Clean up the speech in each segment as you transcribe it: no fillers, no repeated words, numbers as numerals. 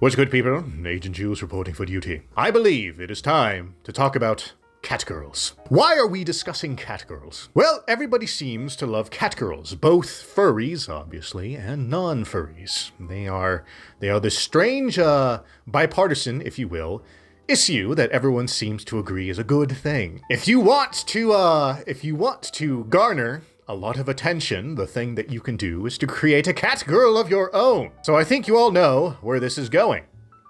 What's good, people? Agent Jules reporting for duty. I believe it is time to talk about catgirls. Why are we discussing catgirls? Well, everybody seems to love catgirls, both furries, obviously, and non-furries. They are this strange, bipartisan, if you will, issue that everyone seems to agree is a good thing. If you want to garner a lot of attention, the thing that you can do is to create a catgirl of your own. So I think you all know where this is going.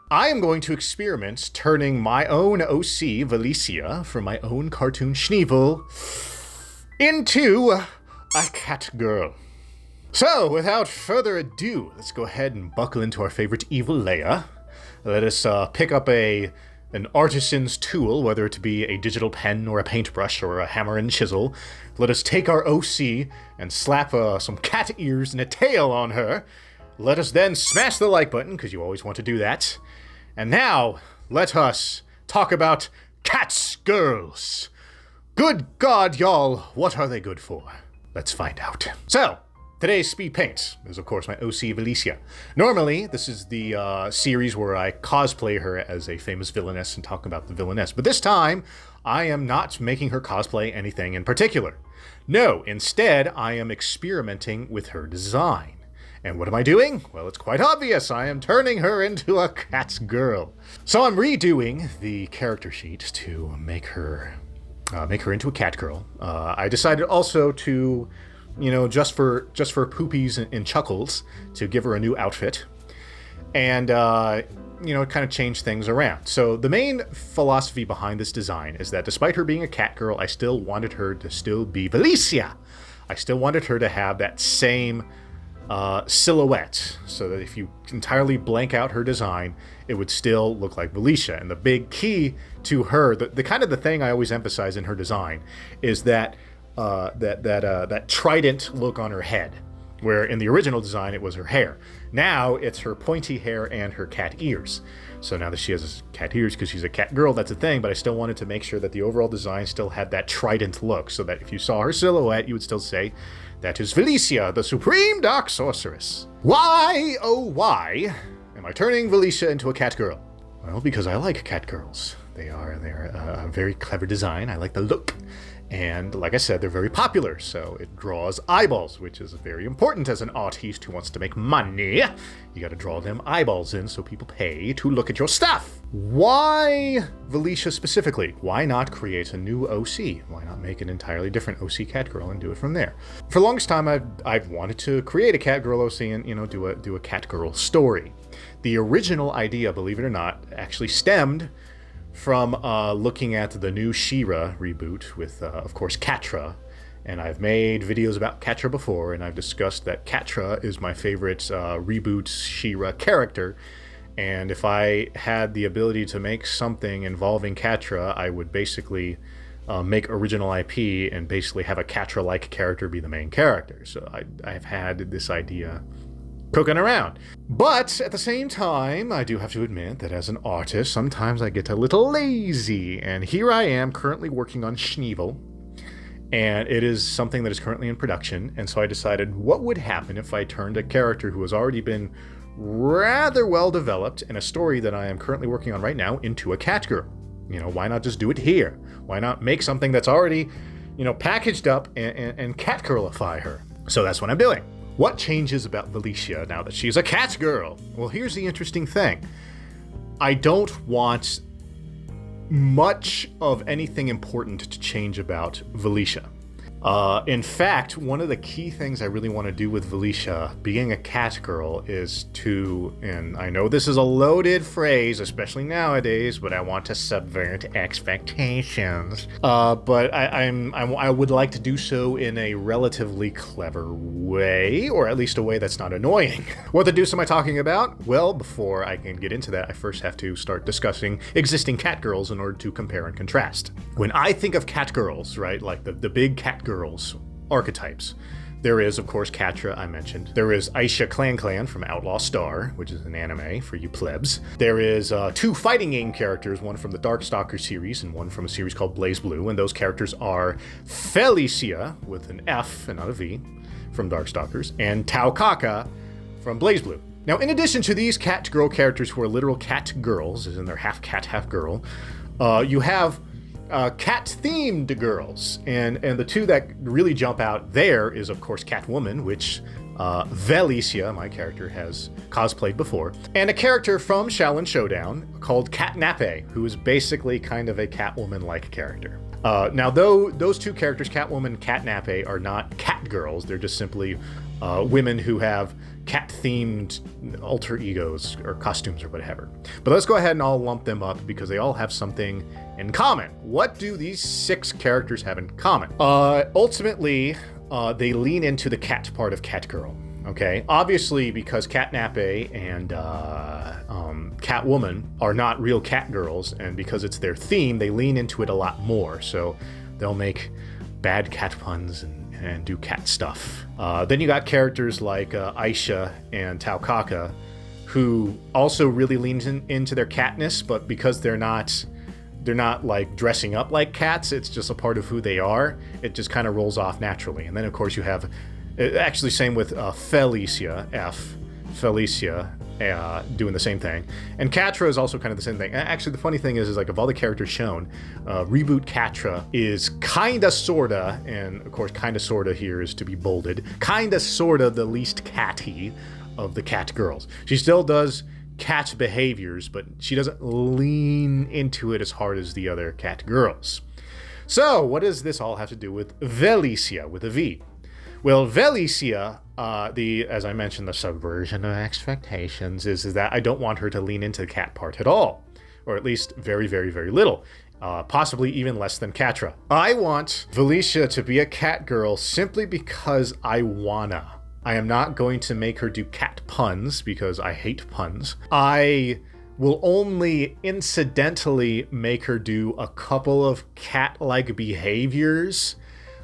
I am going to experiment turning my own OC, Velicia, from my own cartoon Schneeevil, into a catgirl. So, without further ado, let's go ahead and buckle into our favorite evil Leia. Let us pick up an artisan's tool, whether it be a digital pen or a paintbrush or a hammer and chisel. Let us take our OC and slap some cat ears and a tail on her. Let us then smash the like button, because you always want to do that. And now, let us talk about catgirls. Good God, y'all, what are they good for? Let's find out. So, today's speed paint is, of course, my OC Velicia. Normally, this is the series where I cosplay her as a famous villainess and talk about the villainess. But this time, I am not making her cosplay anything in particular. No, instead, I am experimenting with her design. And what am I doing? Well, it's quite obvious. I am turning her into a catgirl. So I'm redoing the character sheet to make her into a catgirl. I decided also to, just for poopies and chuckles, to give her a new outfit, and kind of change things around. So the main philosophy behind this design is that despite her being a catgirl, I still wanted her to still be Velicia. I still wanted her to have that same silhouette, so that if you entirely blank out her design, it would still look like Velicia. And the big key to her, the kind of the thing I always emphasize in her design, is that that trident look on her head, where in the original design it was her hair. Now it's her pointy hair and her cat ears. So now that she has cat ears because she's a cat girl, that's a thing, but I still wanted to make sure that the overall design still had that trident look, so that if you saw her silhouette, you would still say, that is Velicia, the supreme dark sorceress. Why, oh why, am I turning Velicia into a catgirl? Well, because I like catgirls. They're a very clever design. I like the look. And like I said, they're very popular, so it draws eyeballs, which is very important as an artist who wants to make money. You gotta draw them eyeballs in so people pay to look at your stuff. Why Velicia specifically? Why not create a new OC? Why not make an entirely different OC catgirl and do it from there? For the longest time, I've wanted to create a catgirl OC and, do a catgirl story. The original idea, believe it or not, actually stemmed from looking at the new She-Ra reboot with, of course, Catra. And I've made videos about Catra before, and I've discussed that Catra is my favorite reboot She-Ra character. And if I had the ability to make something involving Catra, I would basically make original IP and basically have a Catra-like character be the main character. So I've had this idea cooking around. But at the same time, I do have to admit that as an artist, sometimes I get a little lazy. And here I am currently working on Schneeevil, and it is something that is currently in production. And so I decided, what would happen if I turned a character who has already been rather well developed in a story that I am currently working on right now into a catgirl? Why not just do it here? Why not make something that's already, packaged up and catgirlify her? So that's what I'm doing. What changes about Velicia now that she's a catgirl? Well, here's the interesting thing. I don't want much of anything important to change about Velicia. In fact, one of the key things I really want to do with Velicia, being a catgirl, is to, and I know this is a loaded phrase, especially nowadays, but I want to subvert expectations. But I would like to do so in a relatively clever way, or at least a way that's not annoying. What the deuce am I talking about? Well, before I can get into that, I first have to start discussing existing catgirls in order to compare and contrast. When I think of catgirls, right, like the big catgirls archetypes, there is, of course, Catra, I mentioned. There is Aisha Clan from Outlaw Star, which is an anime for you plebs. There is two fighting game characters, one from the Darkstalkers series and one from a series called Blaze Blue, and those characters are Felicia, with an F and not a V, from Darkstalkers, and Taukaka from Blaze Blue. Now, in addition to these cat girl characters who are literal cat girls, as in they're half cat, half girl, you have cat-themed girls, and the two that really jump out there is, of course, Catwoman, which Velicia, my character, has cosplayed before, and a character from Shaolin Showdown called Catnape, who is basically kind of a Catwoman-like character. Now, though those two characters, Catwoman and Catnape, are not cat girls, they're just simply women who have cat-themed alter egos or costumes or whatever. But let's go ahead and all lump them up because they all have something in common. What do these 6 characters have in common? Ultimately, they lean into the cat part of Catgirl. Okay, obviously because Catnape and Catwoman are not real cat girls, and because it's their theme, they lean into it a lot more. So they'll make bad cat puns and do cat stuff. Then you got characters like Aisha and Taukaka, who also really lean into their catness, but because they're not like dressing up like cats, it's just a part of who they are. It just kind of rolls off naturally. And then of course you have, actually same with Felicia, Felicia, doing the same thing. And Catra is also kind of the same thing. Actually, the funny thing is like of all the characters shown, Reboot Catra is kinda sorta, and of course kinda sorta here is to be bolded, kinda sorta the least catty of the cat girls. She still does cat behaviors, but she doesn't lean into it as hard as the other cat girls. So what does this all have to do with Velicia, with a V? Well, Velicia, as I mentioned, the subversion of expectations is that I don't want her to lean into the cat part at all, or at least very, very, very little, possibly even less than Catra. I want Velicia to be a cat girl simply because I wanna. I am not going to make her do cat puns because I hate puns. I will only incidentally make her do a couple of cat-like behaviors.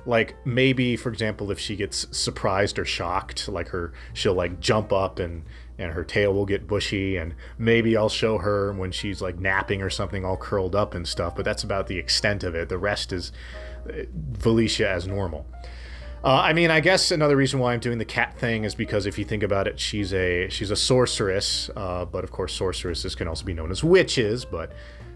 Like maybe, for example, if she gets surprised or shocked, like she'll like jump up and her tail will get bushy, and maybe I'll show her when she's like napping or something all curled up and stuff, but that's about the extent of it. The rest is Velicia as normal. I mean, I guess another reason why I'm doing the cat thing is because if you think about it, she's a sorceress, but of course sorceresses can also be known as witches, but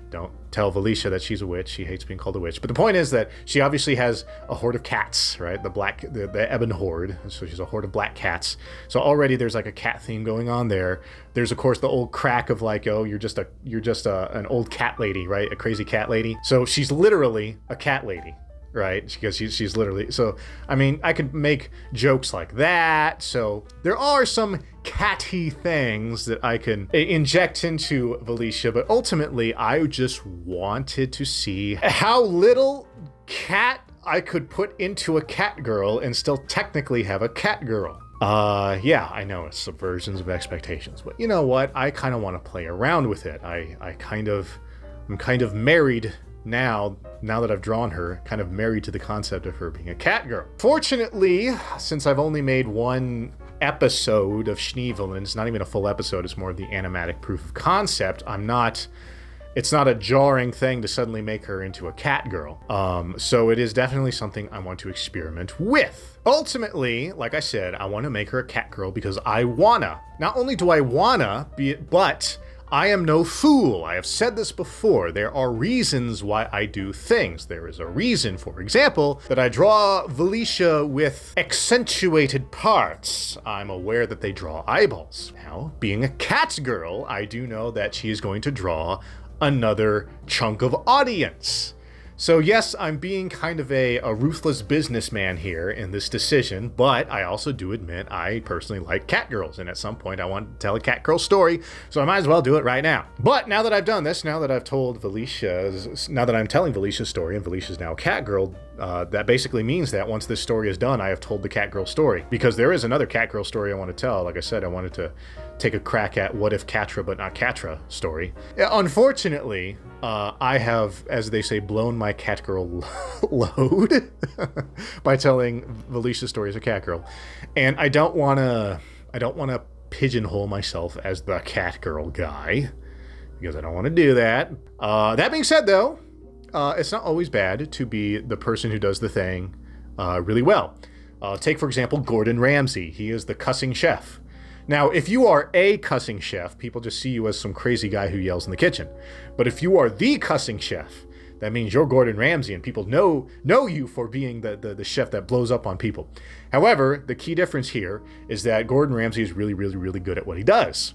don't tell Velicia that she's a witch. She hates being called a witch. But the point is that she obviously has a horde of cats, right? The Ebon Horde. So she's a horde of black cats. So already there's like a cat theme going on there. There's of course the old crack of like, oh, you're just an old cat lady, right? A crazy cat lady. So she's literally a cat lady, right? Because she's literally, so I mean, I could make jokes like that. So there are some catty things that I can inject into Velicia, but ultimately I just wanted to see how little cat I could put into a cat girl and still technically have a cat girl. Yeah, I know it's subversions of expectations, but you know what? I kind of want to play around with it. I'm kind of married now that I've drawn her, kind of married to the concept of her being a cat girl. Fortunately, since I've only made one episode of Schneeevil, and it's not even a full episode, it's more of the animatic proof of concept, it's not a jarring thing to suddenly make her into a cat girl. So it is definitely something I want to experiment with. Ultimately, like I said, I want to make her a cat girl because I wanna. Not only do I wanna be it, but I am no fool. I have said this before. There are reasons why I do things. There is a reason, for example, that I draw Velicia with accentuated parts. I'm aware that they draw eyeballs. Now, being a cat girl, I do know that she is going to draw another chunk of audience. So yes, I'm being kind of a ruthless businessman here in this decision, but I also do admit I personally like cat girls, and at some point I want to tell a cat girl story, so I might as well do it right now. But now that I've done this, now that I'm telling Velicia's story, and Velicia's now a cat girl, that basically means that once this story is done, I have told the cat girl story. Because there is another cat girl story I want to tell. Like I said, I wanted to take a crack at what if Catra but not Catra story. Unfortunately, I have, as they say, blown my cat girl load by telling Velicia's story as a cat girl. And I don't want to pigeonhole myself as the cat girl guy, because I don't want to do that. That being said, though, it's not always bad to be the person who does the thing really well. Take, for example, Gordon Ramsay. He is the cussing chef. Now, if you are a cussing chef, people just see you as some crazy guy who yells in the kitchen. But if you are the cussing chef, that means you're Gordon Ramsay, and people know you for being the chef that blows up on people. However, the key difference here is that Gordon Ramsay is really, really, really good at what he does.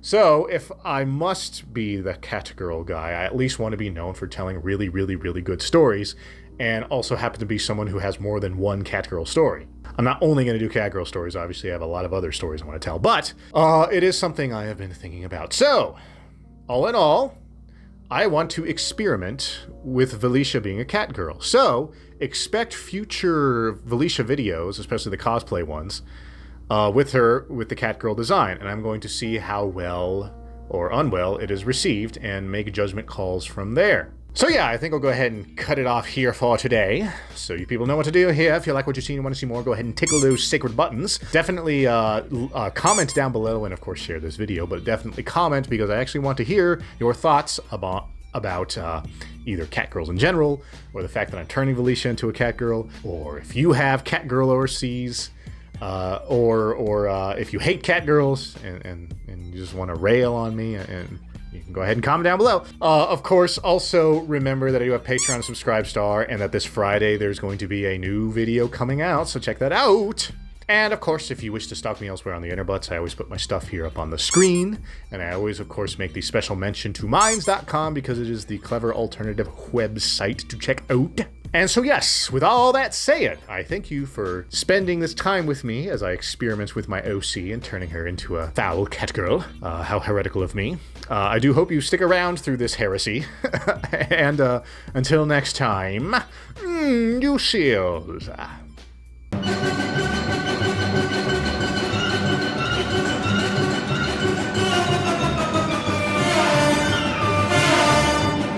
So if I must be the catgirl guy, I at least want to be known for telling really, really, really good stories, and also happen to be someone who has more than one catgirl story. I'm not only going to do catgirl stories, obviously I have a lot of other stories I want to tell, but it is something I have been thinking about. So, all in all, I want to experiment with Velicia being a catgirl. So, expect future Velicia videos, especially the cosplay ones, with her with the catgirl design, and I'm going to see how well or unwell it is received and make judgment calls from there. So yeah, I think I'll go ahead and cut it off here for today. So you people know what to do here. If you like what you see and want to see more, go ahead and tickle those sacred buttons. Definitely comment down below, and of course share this video, but definitely comment because I actually want to hear your thoughts about either catgirls in general, or the fact that I'm turning Velicia into a catgirl, or if you have catgirl overseas, or if you hate catgirls and you just want to rail on me, and you can go ahead and comment down below. Of course, also remember that I do have Patreon and Subscribestar, and that this Friday there's going to be a new video coming out, so check that out. And of course, if you wish to stalk me elsewhere on the interbuts, I always put my stuff here up on the screen, and I always, of course, make the special mention to minds.com because it is the clever alternative website to check out. And so yes, with all that said, I thank you for spending this time with me as I experiment with my OC and turning her into a foul catgirl. How heretical of me. I do hope you stick around through this heresy. And until next time, you seals.